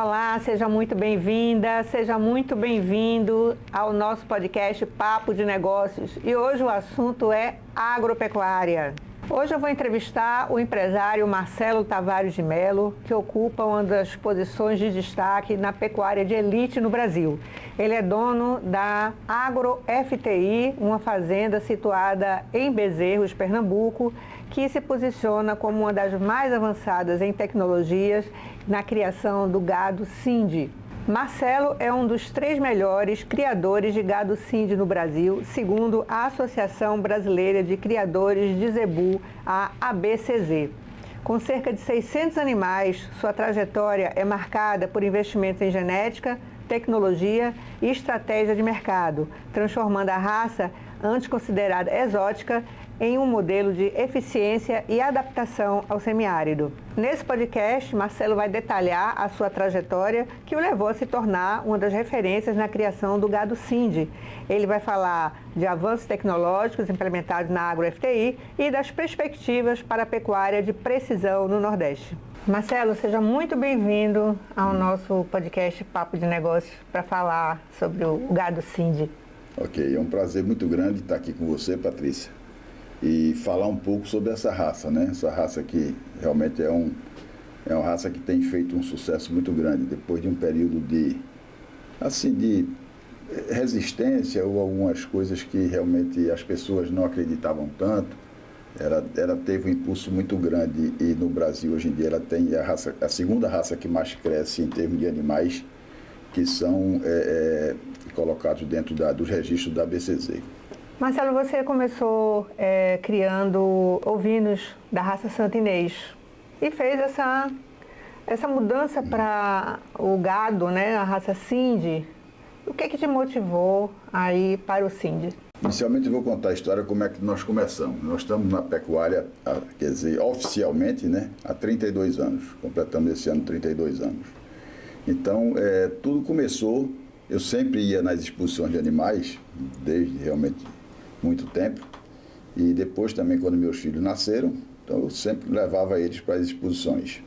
Olá, seja muito bem-vinda, seja muito bem-vindo ao nosso podcast Papo de Negócios. E hoje o assunto é agropecuária. Hoje eu vou entrevistar o empresário Marcelo Tavares de Mello, que ocupa uma das posições de destaque na pecuária de elite no Brasil. Ele é dono da Agro FTI, uma fazenda situada em Bezerros, Pernambuco, que se posiciona como uma das mais avançadas em tecnologias na criação do gado Sindi. Marcelo é um dos 3 melhores criadores de gado Sindi no Brasil, segundo a Associação Brasileira de Criadores de Zebu, a ABCZ. Com cerca de 600 animais, sua trajetória é marcada por investimentos em genética, tecnologia e estratégia de mercado, transformando a raça, antes considerada exótica, em um modelo de eficiência e adaptação ao semiárido. Nesse podcast, Marcelo vai detalhar a sua trajetória que o levou a se tornar uma das referências na criação do gado Sindi. Ele vai falar de avanços tecnológicos implementados na Agro FTI e das perspectivas para a pecuária de precisão no Nordeste. Marcelo, seja muito bem-vindo ao nosso podcast Papo de Negócios para falar sobre o gado Sindi. Ok, é um prazer muito grande estar aqui com você, Patrícia, e falar um pouco sobre essa raça, né? Essa raça que realmente é uma raça que tem feito um sucesso muito grande, depois de um período de resistência ou algumas coisas que realmente as pessoas não acreditavam tanto. Ela teve um impulso muito grande e no Brasil hoje em dia ela tem a segunda raça que mais cresce em termos de animais que são colocados dentro dos registros da ABCZ. Marcelo, você começou criando ovinos da raça Santo Inês e fez essa mudança para o gado, né, a raça Sindi. O que te motivou a ir para o Sindi? Inicialmente eu vou contar a história como é que nós começamos. Nós estamos na pecuária, quer dizer, oficialmente, né, há 32 anos. Completamos esse ano 32 anos. Então, tudo começou, eu sempre ia nas exposições de animais, desde realmente muito tempo, e depois também quando meus filhos nasceram, então eu sempre levava eles para as exposições.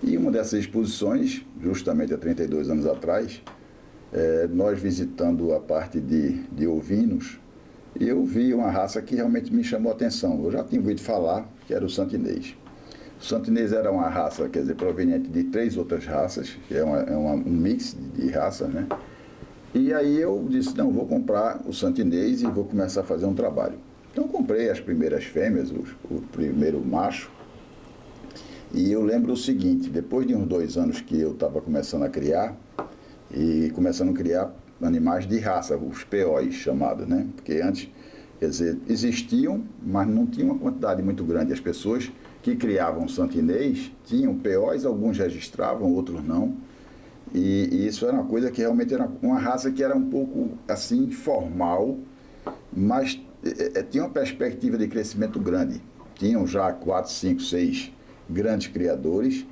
E uma dessas exposições, justamente há 32 anos atrás, nós visitando a parte de ovinos, eu vi uma raça que realmente me chamou a atenção. Eu já tinha ouvido falar que era o Santo Inês. O Santo Inês era uma raça, quer dizer, proveniente de 3 outras raças, que é um mix de raças, né? E aí eu disse, não, vou comprar o Santo Inês e vou começar a fazer um trabalho. Então comprei as primeiras fêmeas, o primeiro macho, e eu lembro o seguinte, depois de uns 2 anos que eu estava começando a criar, e começando a criar animais de raça, os POs chamados, né? Porque antes, quer dizer, existiam, mas não tinha uma quantidade muito grande. As pessoas que criavam Santo Inês tinham POs, alguns registravam, outros não. E isso era uma coisa que realmente era uma raça que era um pouco assim formal, mas tinha uma perspectiva de crescimento grande. Tinham já 4, 5, 6 grandes criadores,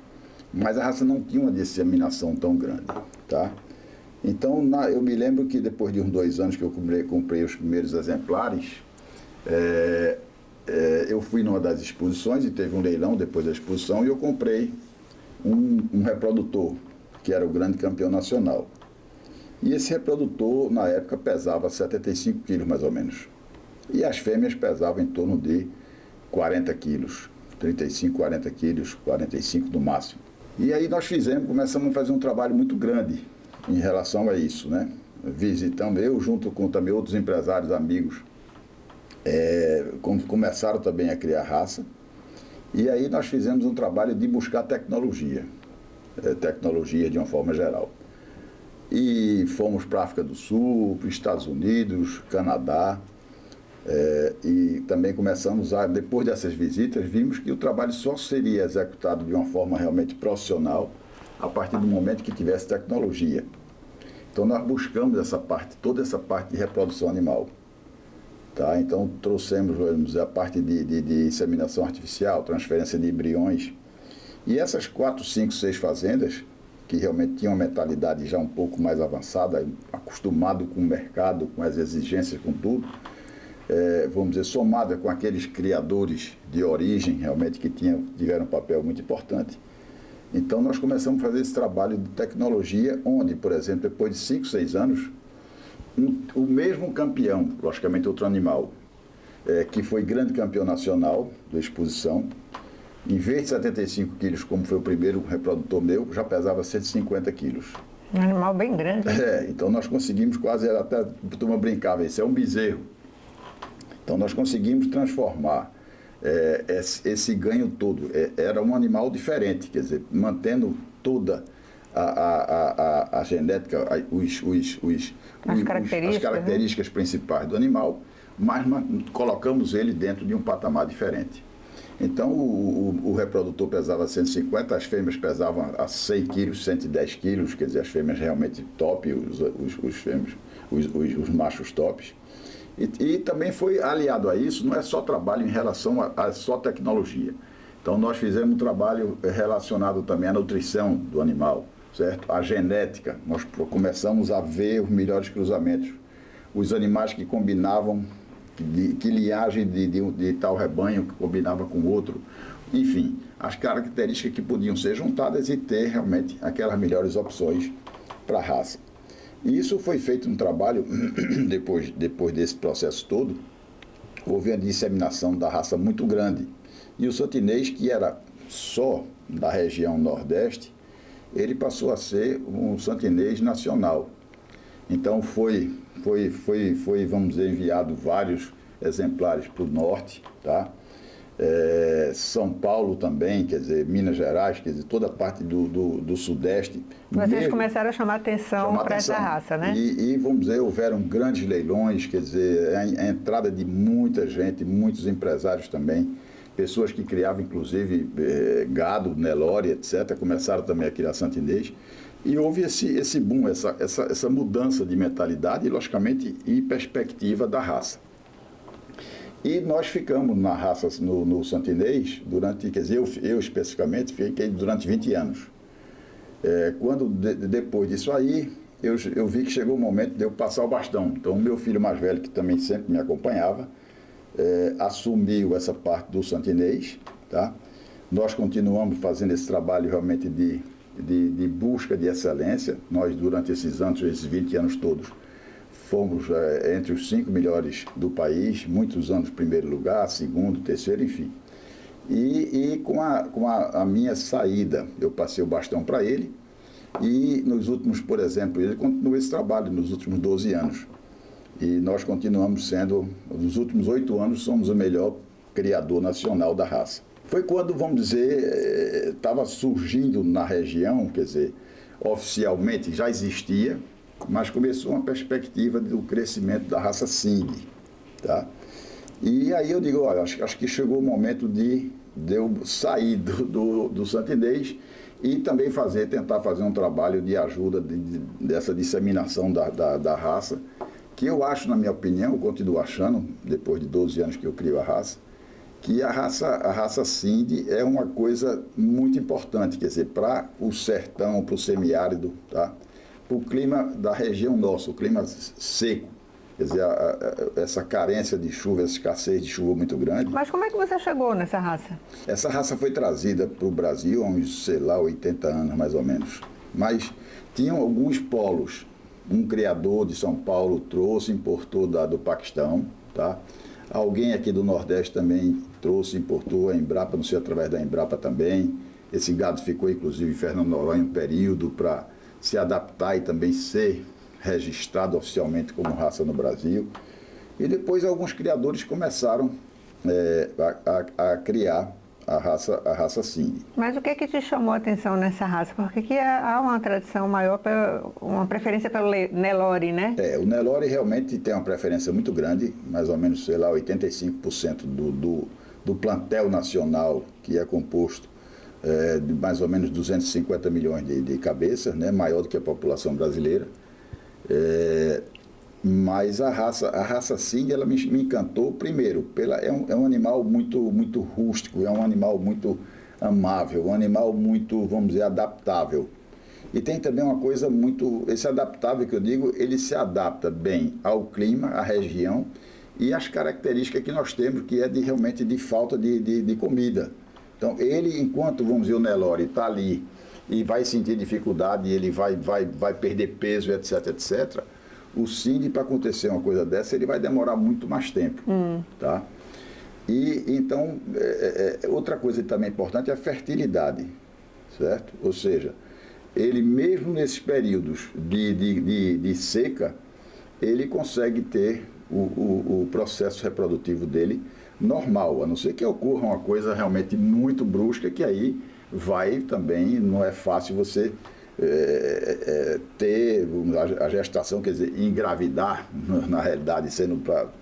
mas a raça não tinha uma disseminação tão grande, tá? Então eu me lembro que depois de uns 2 anos que eu comprei os primeiros exemplares, eu fui numa das exposições e teve um leilão depois da exposição e eu comprei um reprodutor, que era o grande campeão nacional. E esse reprodutor, na época, pesava 75 quilos, mais ou menos. E as fêmeas pesavam em torno de 40 quilos, 35, 40 quilos, 45 no máximo. E aí nós começamos a fazer um trabalho muito grande em relação a isso, né? Visitamos, eu junto com também outros empresários amigos, começaram também a criar raça. E aí nós fizemos um trabalho de buscar tecnologia de uma forma geral. E fomos para a África do Sul, para os Estados Unidos, Canadá, e também começamos depois dessas visitas, vimos que o trabalho só seria executado de uma forma realmente profissional a partir do momento que tivesse tecnologia. Então nós buscamos toda essa parte de reprodução animal. Tá? Então trouxemos, vamos dizer, a parte de inseminação artificial, transferência de embriões. E essas 4, 5, 6 fazendas, que realmente tinham uma mentalidade já um pouco mais avançada, acostumado com o mercado, com as exigências, com tudo, vamos dizer, somada com aqueles criadores de origem, realmente, que tiveram um papel muito importante, Então, nós começamos a fazer esse trabalho de tecnologia, onde, por exemplo, depois de 5, 6 anos, o mesmo campeão, logicamente outro animal, que foi grande campeão nacional da exposição, em vez de 75 quilos, como foi o primeiro reprodutor meu, já pesava 150 quilos. Um animal bem grande. Então nós conseguimos quase, até a turma brincava, esse é um bezerro. Então nós conseguimos transformar esse ganho todo. Era um animal diferente, quer dizer, mantendo toda a genética, as características, né? Principais do animal, mas colocamos ele dentro de um patamar diferente. Então, o reprodutor pesava 150, as fêmeas pesavam a 100 quilos, 110 quilos, quer dizer, as fêmeas realmente top, os machos tops. E também foi aliado a isso, não é só trabalho em relação a só tecnologia. Então, nós fizemos um trabalho relacionado também à nutrição do animal, certo? A genética, nós começamos a ver os melhores cruzamentos. Os animais que combinavam, que linhagem de tal rebanho que combinava com outro, enfim, as características que podiam ser juntadas e ter realmente aquelas melhores opções para a raça. E isso foi feito um trabalho, depois desse processo todo, houve uma disseminação da raça muito grande. E o santinês, que era só da região Nordeste, ele passou a ser um santinês nacional. Então foi, vamos dizer, enviado vários exemplares para o norte, tá? São Paulo também, quer dizer, Minas Gerais, quer dizer, toda a parte do sudeste. Vocês começaram a chamar atenção para essa raça, né? E, vamos dizer, houveram grandes leilões, quer dizer, a entrada de muita gente, muitos empresários também, pessoas que criavam, inclusive, gado, Nelore, etc., começaram também a criar santinês. E houve esse boom, essa mudança de mentalidade e, logicamente, e perspectiva da raça. E nós ficamos na raça, no santinês, durante, quer dizer, eu especificamente, fiquei durante 20 anos. Depois disso aí, eu vi que chegou o momento de eu passar o bastão. Então, o meu filho mais velho, que também sempre me acompanhava, assumiu essa parte do santinês, tá? Nós continuamos fazendo esse trabalho realmente de busca de excelência. Nós, durante esses anos, esses 20 anos todos, fomos entre os 5 melhores do país, muitos anos primeiro lugar, segundo, terceiro, enfim. E com a minha saída, eu passei o bastão para ele, e nos últimos, por exemplo, ele continuou esse trabalho nos últimos 12 anos. E nós continuamos sendo, nos últimos 8 anos, somos o melhor criador nacional da raça. Foi quando, vamos dizer, estava surgindo na região, quer dizer, oficialmente já existia, mas começou uma perspectiva do crescimento da raça Sing, tá? E aí eu digo, olha, acho que chegou o momento de eu sair do santinês e também tentar fazer um trabalho de ajuda dessa disseminação da raça, que eu acho, na minha opinião, eu continuo achando, depois de 12 anos que eu crio a raça, que a raça Sing é uma coisa muito importante, quer dizer, para o sertão, para o semiárido, tá? Para o clima da região nossa, o clima seco, quer dizer, essa carência de chuva, essa escassez de chuva muito grande. Mas como é que você chegou nessa raça? Essa raça foi trazida para o Brasil há uns, sei lá, 80 anos mais ou menos. Mas tinham alguns polos. Um criador de São Paulo trouxe, importou do Paquistão, tá? Alguém aqui do Nordeste também trouxe, importou, a Embrapa, não sei, através da Embrapa também. Esse gado ficou, inclusive, em Fernando Noronha um período para se adaptar e também ser registrado oficialmente como raça no Brasil. E depois alguns criadores começaram a criar a raça Sing. Mas o que te chamou a atenção nessa raça? Porque aqui há uma tradição maior, uma preferência pelo Nelore, né? O Nelore realmente tem uma preferência muito grande, mais ou menos, sei lá, 85% do plantel nacional, que é composto de mais ou menos 250 milhões de cabeças, né? Maior do que a população brasileira. Mas a raça Sing, ela me encantou primeiro, é um animal muito rústico, é um animal muito amável, um animal muito, vamos dizer, adaptável. E tem também uma coisa esse adaptável que eu digo, ele se adapta bem ao clima, à região e às características que nós temos, que é realmente de falta de comida. Então, ele, enquanto, vamos dizer, o Nelore está ali e vai sentir dificuldade, ele vai perder peso, etc, etc, o Cindy, para acontecer uma coisa dessa, ele vai demorar muito mais tempo, tá? E, então, outra coisa também importante é a fertilidade, certo? Ou seja, ele mesmo nesses períodos de seca, ele consegue ter o processo reprodutivo dele normal, a não ser que ocorra uma coisa realmente muito brusca, que aí vai também, não é fácil você ter a gestação, quer dizer, engravidar, na realidade,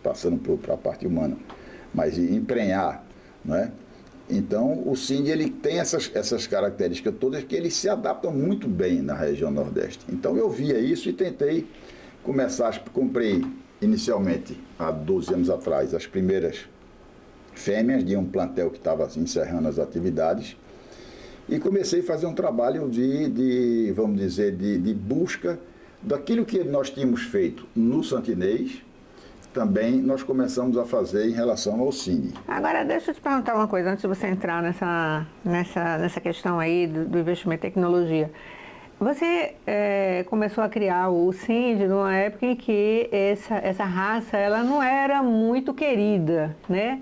passando para a parte humana, mas emprenhar, né? Então, o Cindy, ele tem essas características todas que eles se adaptam muito bem na região Nordeste. Então, eu via isso e tentei começar, comprei inicialmente, há 12 anos atrás, as primeiras fêmeas de um plantel que estava encerrando as atividades e comecei a fazer um trabalho vamos dizer, de busca daquilo que nós tínhamos feito no Santinês, também nós começamos a fazer em relação ao Cindy. Agora, deixa eu te perguntar uma coisa, antes de você entrar nessa questão aí do investimento em tecnologia. Você começou a criar o Cindy numa época em que essa raça ela não era muito querida, né?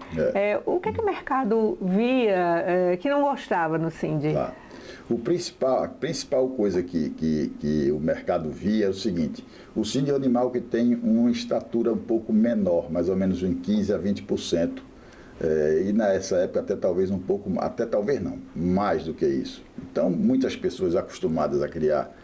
O que o mercado via que não gostava no Cindy? Tá. A principal coisa que o mercado via é o seguinte: o Cindy é um animal que tem uma estatura um pouco menor, mais ou menos em 15% a 20%. E nessa época até talvez um pouco, até talvez não, mais do que isso. Então, muitas pessoas acostumadas a criar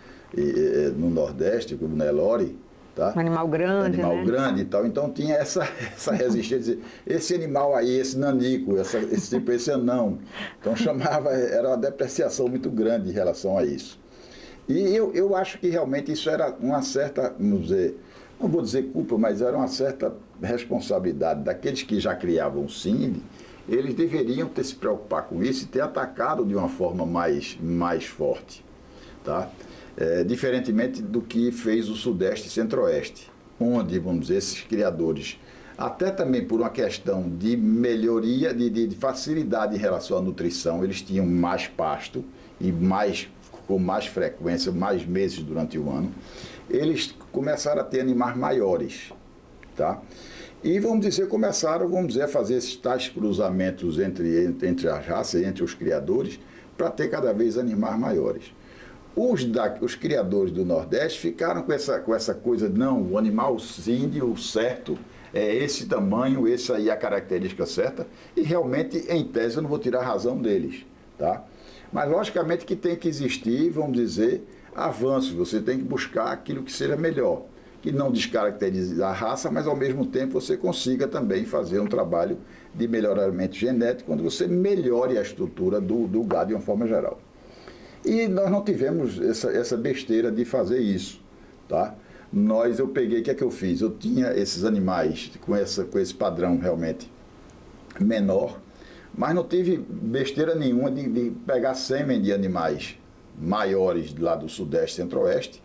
no Nordeste, como o Nelore, tá? Um animal grande, animal né? grande e tal. Então, tinha essa resistência. Esse animal aí, esse nanico, esse anão. Então, era uma depreciação muito grande em relação a isso. E eu acho que realmente isso era uma certa, vamos dizer, não vou dizer culpa, mas era uma certa responsabilidade daqueles que já criavam o Cindy. Eles deveriam ter se preocupado com isso e ter atacado de uma forma mais forte, tá? Diferentemente do que fez o Sudeste e Centro-Oeste, onde, vamos dizer, esses criadores, até também por uma questão de melhoria, de facilidade em relação à nutrição, eles tinham mais pasto e com mais frequência, mais meses durante o ano, eles começaram a ter animais maiores, tá? E começaram a fazer esses tais cruzamentos entre as raças, entre os criadores, para ter cada vez animais maiores. Os criadores do Nordeste ficaram com essa coisa, não, o animal Cindy, o certo, é esse tamanho, essa aí é a característica certa, e realmente, em tese, eu não vou tirar a razão deles, tá? Mas, logicamente, que tem que existir, vamos dizer, avanços, você tem que buscar aquilo que seja melhor, que não descaracterize a raça, mas ao mesmo tempo você consiga também fazer um trabalho de melhoramento genético, quando você melhore a estrutura do gado de uma forma geral. E nós não tivemos essa besteira de fazer isso, tá? Eu peguei, o que é que eu fiz? Eu tinha esses animais com esse padrão realmente menor, mas não tive besteira nenhuma de pegar sêmen de animais maiores lá do Sudeste e Centro-Oeste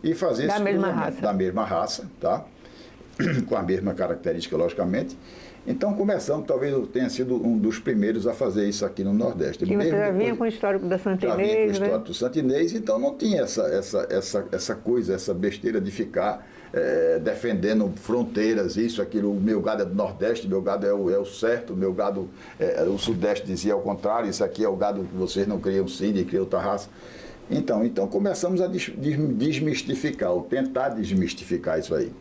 e fazer esse cruzamento da mesma raça, tá? Com a mesma característica, logicamente. Então começamos, talvez eu tenha sido um dos primeiros a fazer isso aqui no Nordeste. E você já vinha com o histórico da Santinês, já vinha com o histórico do Santinês, então não tinha essa coisa, essa besteira de ficar defendendo fronteiras, isso, aquilo. O meu gado é do Nordeste, meu gado é o certo, o meu gado, o Sudeste dizia ao contrário, isso aqui é o gado que vocês não criam Cindy, criam outra raça. Então começamos a desmistificar, ou tentar desmistificar isso aí.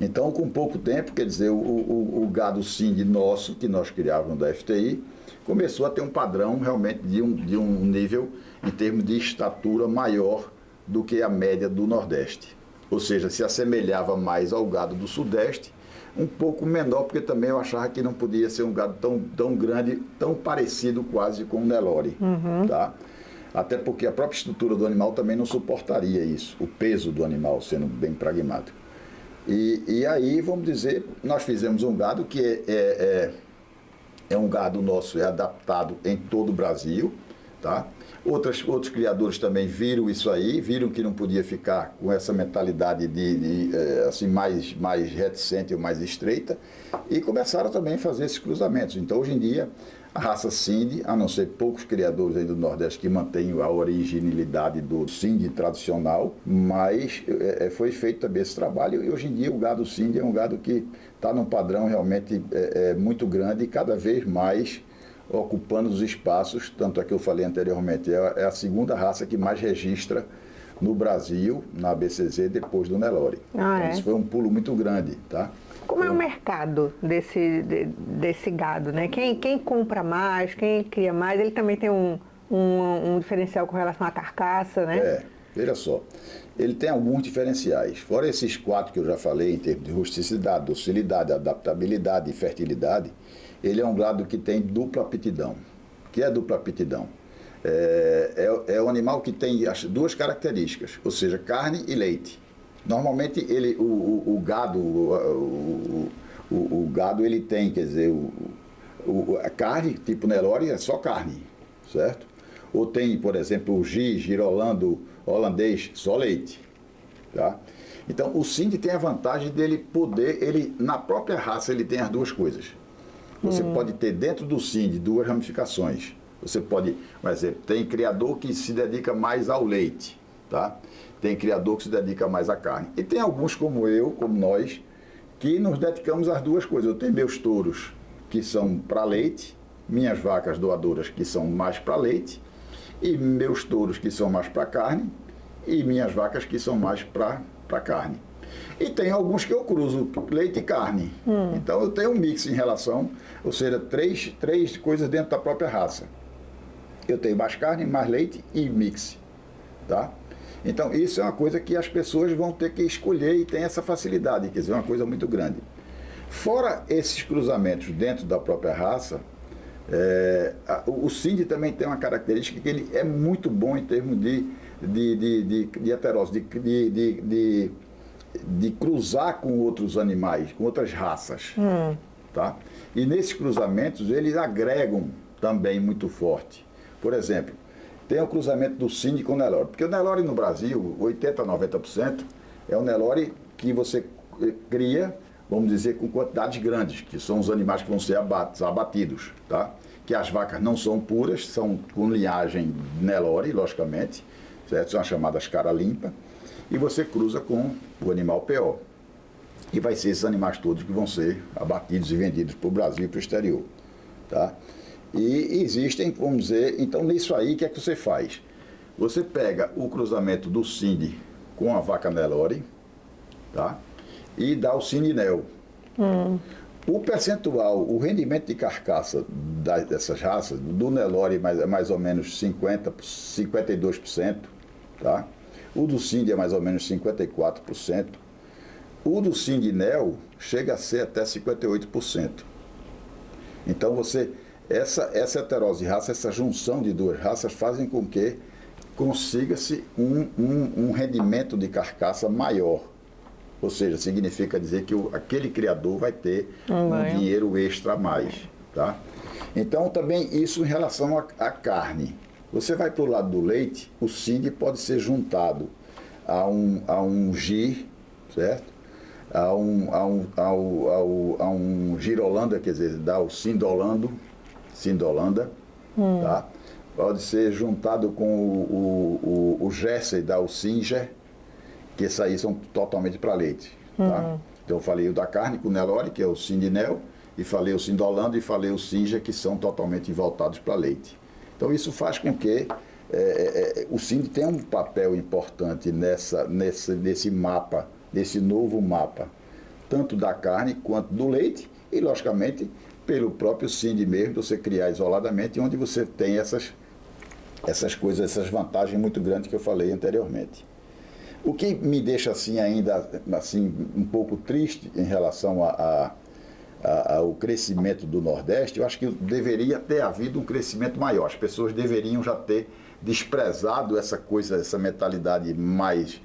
Então, com pouco tempo, quer dizer, o gado Cindy nosso, que nós criávamos da FTI, começou a ter um padrão realmente de um nível, em termos de estatura, maior do que a média do Nordeste. Ou seja, se assemelhava mais ao gado do Sudeste, um pouco menor, porque também eu achava que não podia ser um gado tão grande, tão parecido quase com o Nelore, tá? Até porque a própria estrutura do animal também não suportaria isso, o peso do animal, sendo bem pragmático. E aí, vamos dizer, nós fizemos um gado que é um gado nosso, é adaptado em todo o Brasil, tá? Outros criadores também viram isso aí, viram que não podia ficar com essa mentalidade assim, mais reticente ou mais estreita, e começaram também a fazer esses cruzamentos. Então, hoje em dia, A raça Sindhi, a não ser poucos criadores aí do Nordeste que mantêm a originalidade do Sindhi tradicional, mas foi feito também esse trabalho e hoje em dia o gado Sindhi é um gado que está num padrão realmente muito grande e cada vez mais ocupando os espaços, tanto é que eu falei anteriormente, é a segunda raça que mais registra no Brasil, na ABCZ, depois do Nelore. Então, isso foi um pulo muito grande, tá? Como é o mercado desse gado, né? Quem compra mais, quem cria mais, ele também tem um diferencial com relação à carcaça, né? Veja só, ele tem alguns diferenciais. Fora esses 4 que eu já falei, em termos de rusticidade, docilidade, adaptabilidade e fertilidade, ele é um gado que tem dupla aptidão. O que é dupla aptidão? É um animal que tem as 2 características, ou seja, carne e leite. Normalmente o gado ele tem, quer dizer, a carne, tipo Nelore, é só carne, certo? Ou tem, por exemplo, o girolando, holandês, só leite, tá? Então, o Sindhi tem a vantagem dele poder, na própria raça, ele tem as 2 coisas. Você pode ter dentro do Sindhi 2 ramificações. Você pode, por exemplo, tem criador que se dedica mais ao leite, tá? Tem criador que se dedica mais à carne. E tem alguns como eu, como nós, que nos dedicamos às 2 coisas. Eu tenho meus touros que são para leite, minhas vacas doadoras que são mais para leite, e meus touros que são mais para carne, e minhas vacas que são mais para carne. E tem alguns que eu cruzo leite e carne. Então eu tenho um mix em relação, ou seja, três coisas dentro da própria raça. Eu tenho mais carne, mais leite e mix, tá? Então, isso é uma coisa que as pessoas vão ter que escolher e tem essa facilidade, quer dizer, é uma coisa muito grande. Fora esses cruzamentos dentro da própria raça, o Sindhi também tem uma característica que ele é muito bom em termos de heterose, de cruzar com outros animais, com outras raças. Tá? E nesses cruzamentos, eles agregam também muito forte. Por exemplo, tem o cruzamento do Sindhi com o Nelore. Porque o Nelore no Brasil, 80% a 90%, é um Nelore que você cria, vamos dizer, com quantidades grandes, que são os animais que vão ser abatidos, tá? Que as vacas não são puras, são com linhagem Nelore, logicamente, certo? São as chamadas cara limpa, e você cruza com o animal PO. E vai ser esses animais todos que vão ser abatidos e vendidos para o Brasil e para o exterior, tá? E existem, vamos dizer, então nisso aí, o que é que você faz? Você pega o cruzamento do Sindhi com a vaca Nelore, tá? E dá o Sindhi Nel. O percentual, o rendimento de carcaça dessas raças, do Nelore é mais ou menos 52%, tá? O do Sindhi é mais ou menos 54%. O do Sindhi Nel chega a ser até 58%. Então essa heterose de raça, essa junção de 2 raças fazem com que consiga-se um rendimento de carcaça maior. Ou seja, significa dizer que aquele criador vai ter um dinheiro extra a mais. Tá? Então, também isso em relação à carne. Você vai para o lado do leite, o Sindhi pode ser juntado a um gir, certo? A um girolanda, quer dizer, dá o Sindolanda, tá? Pode ser juntado com o Jersey, dá o Singer, que esses aí são totalmente para leite. Tá? Então eu falei o da carne com o Nelore, que é o Sindhi Nel, e falei o Sindolanda e falei o Singer, que são totalmente voltados para leite. Então isso faz com que o Sindhi tenha um papel importante nesse mapa, nesse novo mapa, tanto da carne quanto do leite, e logicamente pelo próprio Sindhi mesmo, você criar isoladamente, onde você tem essas coisas, essas vantagens muito grandes que eu falei anteriormente. O que me deixa assim ainda assim, um pouco triste em relação ao crescimento do Nordeste, eu acho que deveria ter havido um crescimento maior. As pessoas deveriam já ter desprezado essa coisa, essa mentalidade mais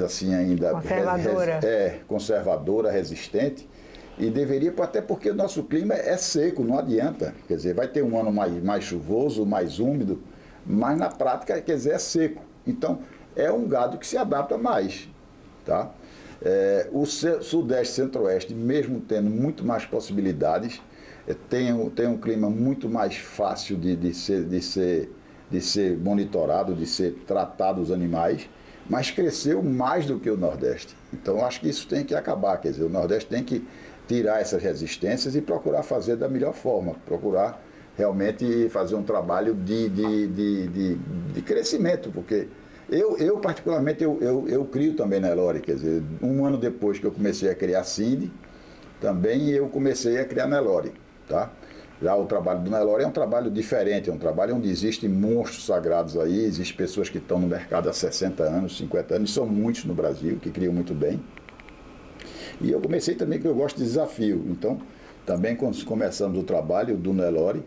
assim ainda conservadora, conservadora, resistente. E deveria, até porque o nosso clima é seco, não adianta. Quer dizer, vai ter um ano mais chuvoso, mais úmido, mas na prática, quer dizer, é seco. Então, é um gado que se adapta mais, tá? O Sudeste e Centro-Oeste, mesmo tendo muito mais possibilidades, tem um clima muito mais fácil de ser monitorado, de ser tratado os animais, mas cresceu mais do que o Nordeste. Então, acho que isso tem que acabar, quer dizer, o Nordeste tem que tirar essas resistências e procurar fazer da melhor forma, procurar realmente fazer um trabalho de crescimento, porque eu particularmente, eu crio também Nelore, quer dizer, um ano depois que eu comecei a criar Cindy, também eu comecei a criar Nelore, tá? Já o trabalho do Nelore é um trabalho diferente, é um trabalho onde existem monstros sagrados aí, existem pessoas que estão no mercado há 60 anos, 50 anos, e são muitos no Brasil, que criam muito bem. E eu comecei também que eu gosto de desafio, então também quando começamos o trabalho do Nelore,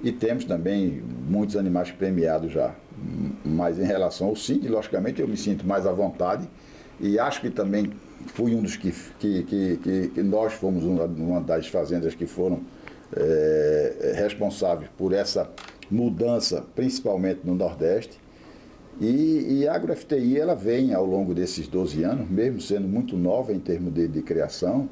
e temos também muitos animais premiados já. Mas em relação ao Cindy, logicamente eu me sinto mais à vontade e acho que também fui um dos que nós fomos uma das fazendas que foram responsáveis por essa mudança, principalmente no Nordeste. E a AgroFTI ela vem ao longo desses 12 anos, mesmo sendo muito nova em termos de criação,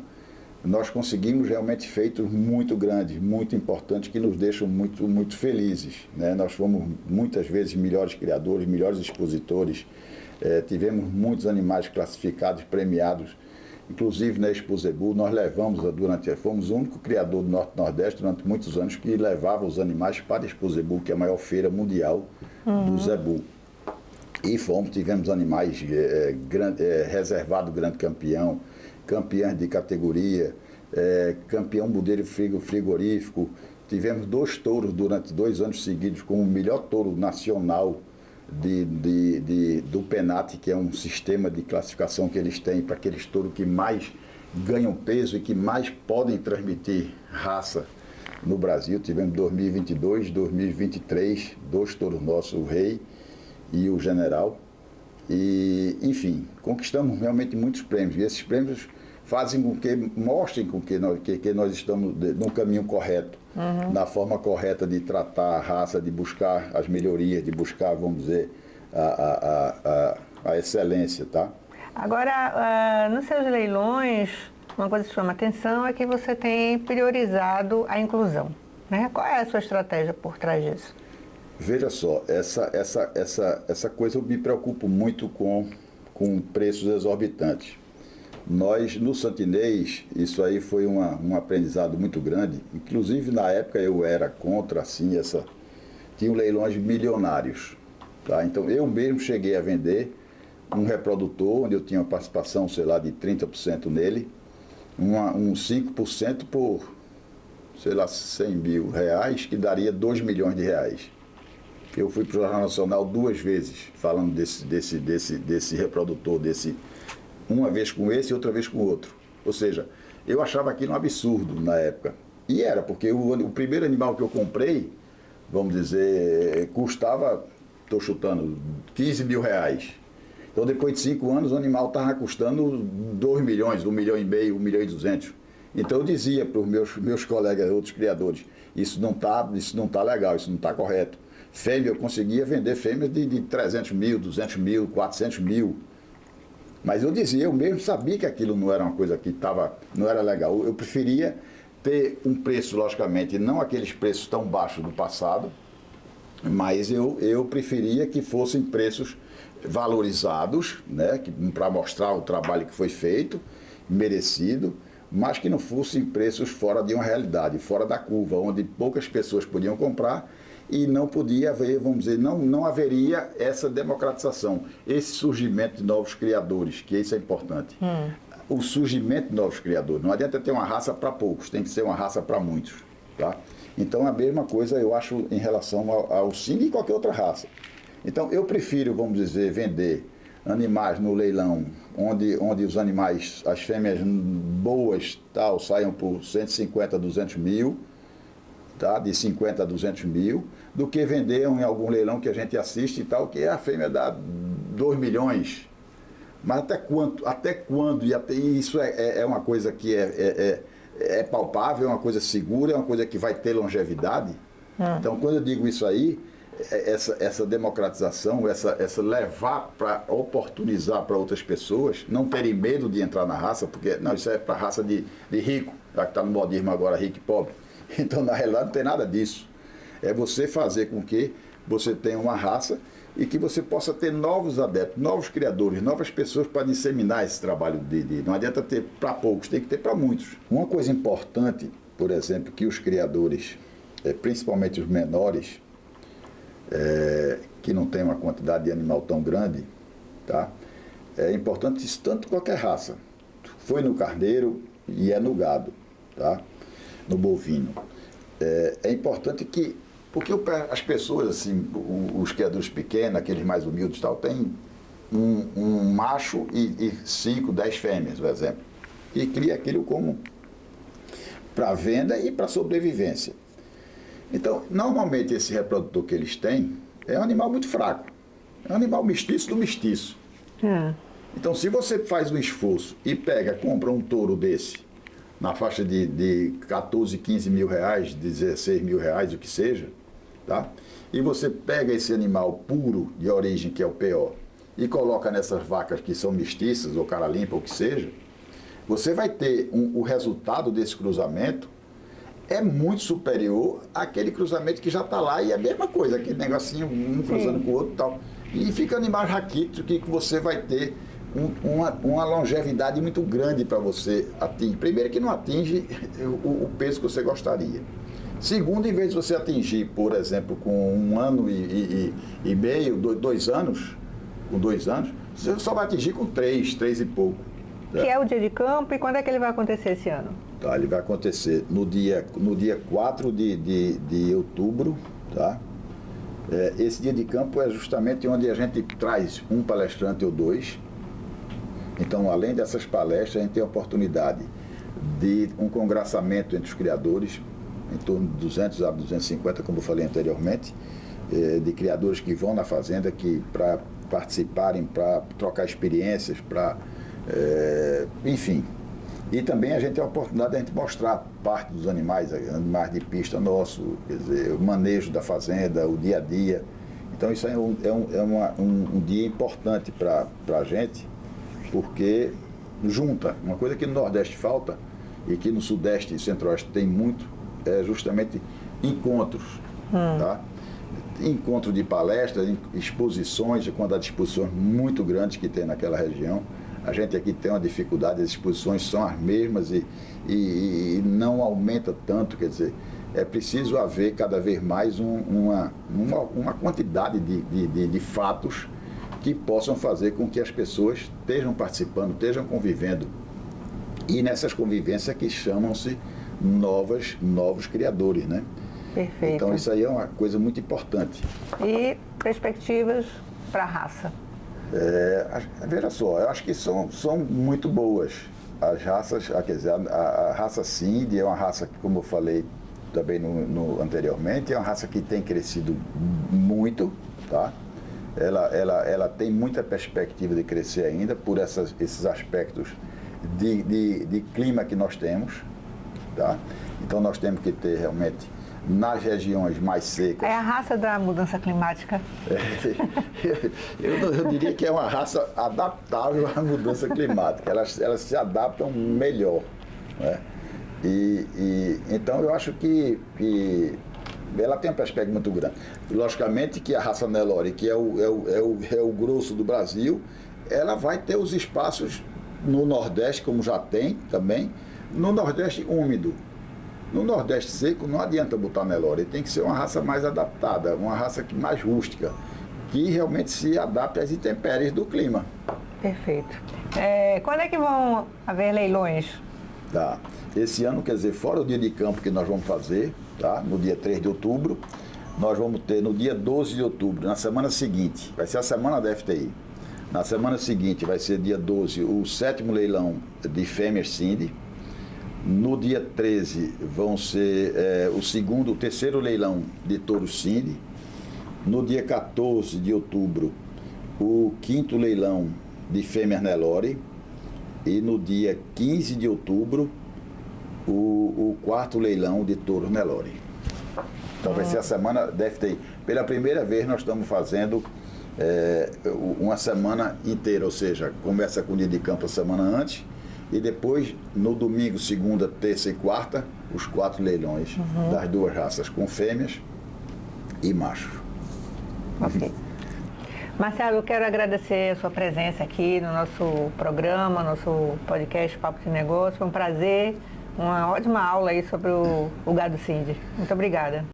nós conseguimos realmente feitos muito grandes, muito importantes, que nos deixam muito, muito felizes, né? Nós fomos muitas vezes melhores criadores, melhores expositores, tivemos muitos animais classificados, premiados, inclusive na Expo Zebu, nós levamos, fomos o único criador do Norte-Nordeste durante muitos anos que levava os animais para a Expo Zebu, que é a maior feira mundial do Zebu. E tivemos animais reservado grande campeão, campeão de categoria, campeão modelo frigorífico. Tivemos 2 touros durante 2 anos seguidos como o melhor touro nacional do PENAT, que é um sistema de classificação que eles têm para aqueles touros que mais ganham peso e que mais podem transmitir raça no Brasil. Tivemos 2022, 2023, 2 touros nossos, o Rei e o General. E, enfim, conquistamos realmente muitos prêmios. E esses prêmios fazem com que, mostrem com que nós estamos no caminho correto, na forma correta de tratar a raça, de buscar as melhorias, de buscar, vamos dizer, a excelência, tá? Agora, nos seus leilões, uma coisa que chama atenção é que você tem priorizado a inclusão, né? Qual é a sua estratégia por trás disso? Veja só, essa coisa eu me preocupo muito com preços exorbitantes. Nós, no Santinês, isso aí foi um aprendizado muito grande. Inclusive, na época, eu era contra, assim, tinham leilões milionários. Tá? Então, eu mesmo cheguei a vender um reprodutor, onde eu tinha uma participação, sei lá, de 30% nele, um 5% por, sei lá, 100 mil reais, que daria 2 milhões de reais. Eu fui para o Jornal Nacional 2 vezes, falando desse reprodutor, uma vez com esse e outra vez com o outro. Ou seja, eu achava aquilo um absurdo na época. E era, porque o primeiro animal que eu comprei, vamos dizer, custava, estou chutando, 15 mil reais. Então, depois de 5 anos, o animal estava custando 2 milhões, 1,5 milhão, 1,2 milhão. Então, eu dizia para os meus colegas, outros criadores, isso não tá legal, isso não está correto. Fêmea, eu conseguia vender fêmeas de 300 mil, 200 mil, 400 mil. Mas eu dizia, eu mesmo sabia que aquilo não era uma coisa que não era legal. Eu preferia ter um preço, logicamente, não aqueles preços tão baixos do passado, mas eu preferia que fossem preços valorizados, né, para mostrar o trabalho que foi feito, merecido, mas que não fossem preços fora de uma realidade, fora da curva, onde poucas pessoas podiam comprar e não podia haver, vamos dizer, não haveria essa democratização, esse surgimento de novos criadores, que isso é importante. O surgimento de novos criadores. Não adianta ter uma raça para poucos, tem que ser uma raça para muitos. Tá? Então, a mesma coisa eu acho em relação ao Cindy e qualquer outra raça. Então, eu prefiro, vamos dizer, vender animais no leilão, onde os animais, as fêmeas boas, tal, saiam por 150, 200 mil, tá? De 50 a 200 mil, do que vender em algum leilão que a gente assiste e tal, que a fêmea dá 2 milhões. Mas até quando? E isso é uma coisa que é palpável, é uma coisa segura, é uma coisa que vai ter longevidade. Então, quando eu digo isso aí, essa democratização, essa levar para oportunizar para outras pessoas, não terem medo de entrar na raça, porque não, isso é para raça de rico, já que está no modismo agora, rico e pobre. Então, na realidade, não tem nada disso. É você fazer com que você tenha uma raça e que você possa ter novos adeptos, novos criadores, novas pessoas para disseminar esse trabalho. Não adianta ter para poucos, tem que ter para muitos. Uma coisa importante, por exemplo, que os criadores, principalmente os menores, que não tem uma quantidade de animal tão grande, tá? É importante isso tanto qualquer raça. Foi no carneiro e é no gado, tá? No bovino. É importante que, porque as pessoas, assim, os criadores pequenos, aqueles mais humildes e tal, tem um macho e 5, 10 fêmeas, por exemplo. E cria aquilo como para venda e para sobrevivência. Então, normalmente esse reprodutor que eles têm é um animal muito fraco. É um animal mestiço do mestiço. Então, se você faz um esforço e compra um touro desse, na faixa de 14, 15 mil reais, 16 mil reais, o que seja, tá? E você pega esse animal puro de origem, que é o PO, e coloca nessas vacas que são mestiças, ou cara limpa, ou o que seja, você vai ter o resultado desse cruzamento é muito superior àquele cruzamento que já está lá, e é a mesma coisa, aquele negocinho, um cruzando com o outro e tal. E fica animais raquíticos que você vai ter uma longevidade muito grande para você atingir. Primeiro, que não atinge o peso que você gostaria. Segundo, em vez de você atingir, por exemplo, com 1 ano e meio, 2 anos, com 2 anos, você só vai atingir com 3 e pouco. Que é o dia de campo, e quando é que ele vai acontecer esse ano? Tá, ele vai acontecer no dia 4 de outubro, tá? Esse dia de campo é justamente onde a gente traz um palestrante ou 2. Então, além dessas palestras, a gente tem a oportunidade de um congraçamento entre os criadores, em torno de 200 a 250, como eu falei anteriormente, de criadores que vão na fazenda para participarem, para trocar experiências, enfim. E também a gente tem a oportunidade de a gente mostrar parte dos animais de pista nosso, quer dizer, o manejo da fazenda, o dia a dia. Então isso é um dia importante para a gente, porque junta uma coisa que no Nordeste falta e que no Sudeste e Centro-Oeste tem muito, é justamente encontros, tá? Encontro de palestras, exposições, de quantidade de exposições muito grandes que tem naquela região. A gente aqui tem uma dificuldade, as exposições são as mesmas e não aumenta tanto, quer dizer, é preciso haver cada vez mais uma quantidade de fatos que possam fazer com que as pessoas estejam participando, estejam convivendo. E nessas convivências que chamam-se novos criadores, né? Perfeito. Então isso aí é uma coisa muito importante. E perspectivas para a raça? Veja só, eu acho que são muito boas. As raças, quer dizer, a raça Cindy é uma raça que, como eu falei também anteriormente, é uma raça que tem crescido muito, tá? Ela tem muita perspectiva de crescer ainda por esses aspectos de clima que nós temos, tá? Então nós temos que ter realmente nas regiões mais secas. É a raça da mudança climática? Eu diria que é uma raça adaptável à mudança climática. Elas se adaptam melhor, né? Então eu acho que ela tem uma perspectiva muito grande. Logicamente que a raça Nelore, que é o grosso do Brasil, ela vai ter os espaços no Nordeste, como já tem também, no Nordeste úmido. No Nordeste seco não adianta botar Nelore, tem que ser uma raça mais adaptada, uma raça mais rústica, que realmente se adapte às intempéries do clima. Perfeito. Quando é que vão haver leilões? Tá. Esse ano, quer dizer, fora o dia de campo que nós vamos fazer, tá? No dia 3 de outubro, nós vamos ter no dia 12 de outubro, na semana seguinte, vai ser a semana da FTI. Na semana seguinte vai ser dia 12, o 7º leilão de fêmeas Cindy. No dia 13 vão ser o 3º leilão de touros Cindy. No dia 14 de outubro, o 5º leilão de fêmeas Nelore. E no dia 15 de outubro, o 4º leilão de touros Nelore. Então vai ser a semana da FTI. Pela primeira vez nós estamos fazendo uma semana inteira, ou seja, começa com o dia de campo a semana antes E depois, no domingo, segunda, terça e quarta, os 4 leilões das 2 raças, com fêmeas e machos. Ok. Marcelo, eu quero agradecer a sua presença aqui no nosso programa, nosso podcast Papo de Negócio. Foi um prazer, uma ótima aula aí sobre o gado Cindy. Muito obrigada.